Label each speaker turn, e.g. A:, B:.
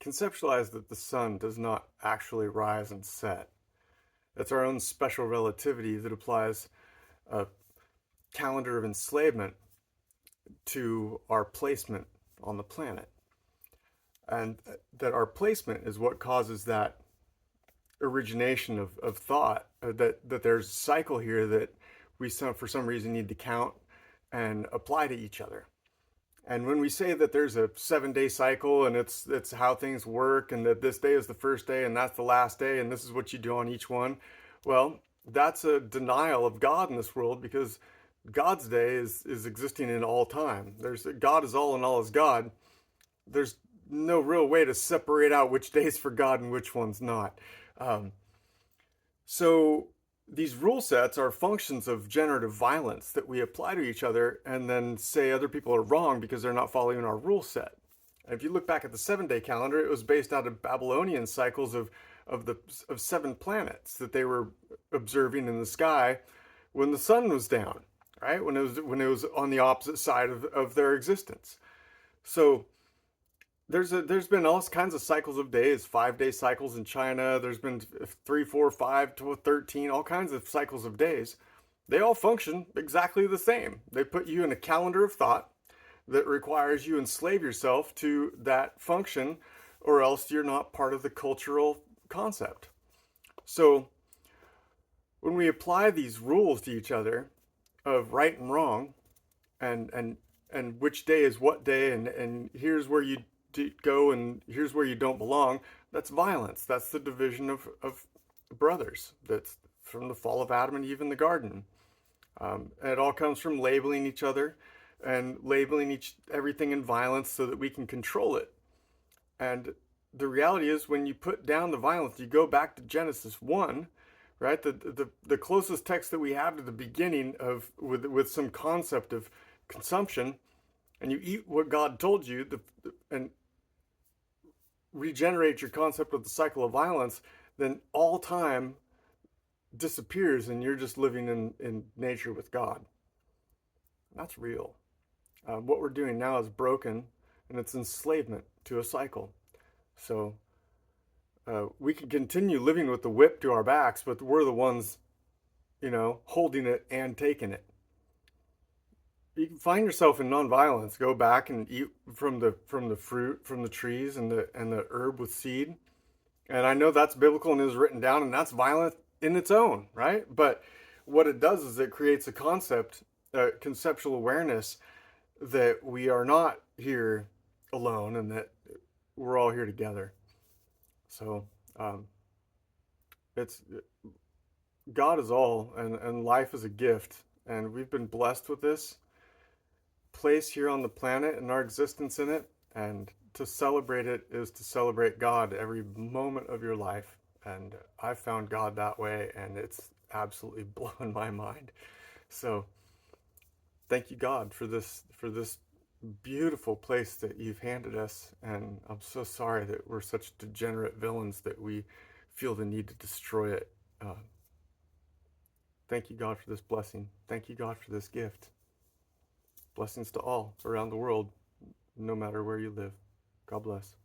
A: conceptualize that the sun does not actually rise and set. It's our own special relativity that applies a calendar of enslavement to our placement on the planet. And that our placement is what causes that origination of thought, that there's a cycle here that we for some reason need to count and apply to each other. And when we say that there's a 7-day cycle and it's how things work, and that this day is the first day and that's the last day and this is what you do on each one, well, that's a denial of God in this world, because God's day is existing in all time. God is all and all is God. There's no real way to separate out which days for God and which ones not. Um, so these rule sets are functions of generative violence that we apply to each other and then say other people are wrong because they're not following our rule set. And if you look back at the 7-day calendar, it was based out of Babylonian cycles of 7 planets that they were observing in the sky when the sun was down, right? When it was on the opposite side of their existence. So there's been all kinds of cycles of days, 5-day cycles in China. There's been 3, 4, 5 to 13, all kinds of cycles of days. They all function exactly the same. They put you in a calendar of thought that requires you enslave yourself to that function, or else you're not part of the cultural concept. So when we apply these rules to each other of right and wrong, and which day is what day, and here's where you go and here's where you don't belong, that's violence. That's the division of brothers. That's from the fall of Adam and Eve in the garden. And it all comes from labeling each other and labeling everything in violence so that we can control it. And the reality is, when you put down the violence, you go back to Genesis 1, right? The closest text that we have to the beginning with some concept of consumption, and you eat what God told you, and regenerate your concept of the cycle of violence, then all time disappears and you're just living in nature with God. That's real. What we're doing now is broken, and it's enslavement to a cycle. So we can continue living with the whip to our backs, but we're the ones, holding it and taking it. You can find yourself in nonviolence. Go back and eat from the fruit from the trees and the herb with seed. And I know that's biblical and is written down, and that's violent in its own, right? But what it does is it creates a conceptual awareness that we are not here alone, and that we're all here together. So it's God is all, and life is a gift, and we've been blessed with this place here on the planet and our existence in it, and to celebrate it is to celebrate God every moment of your life. And I found God that way, and it's absolutely blown my mind. So thank you, God, for this beautiful place that you've handed us. And I'm so sorry that we're such degenerate villains that we feel the need to destroy it. Thank you, God, for this blessing. Thank you, God, for this gift. Blessings to all around the world, no matter where you live. God bless.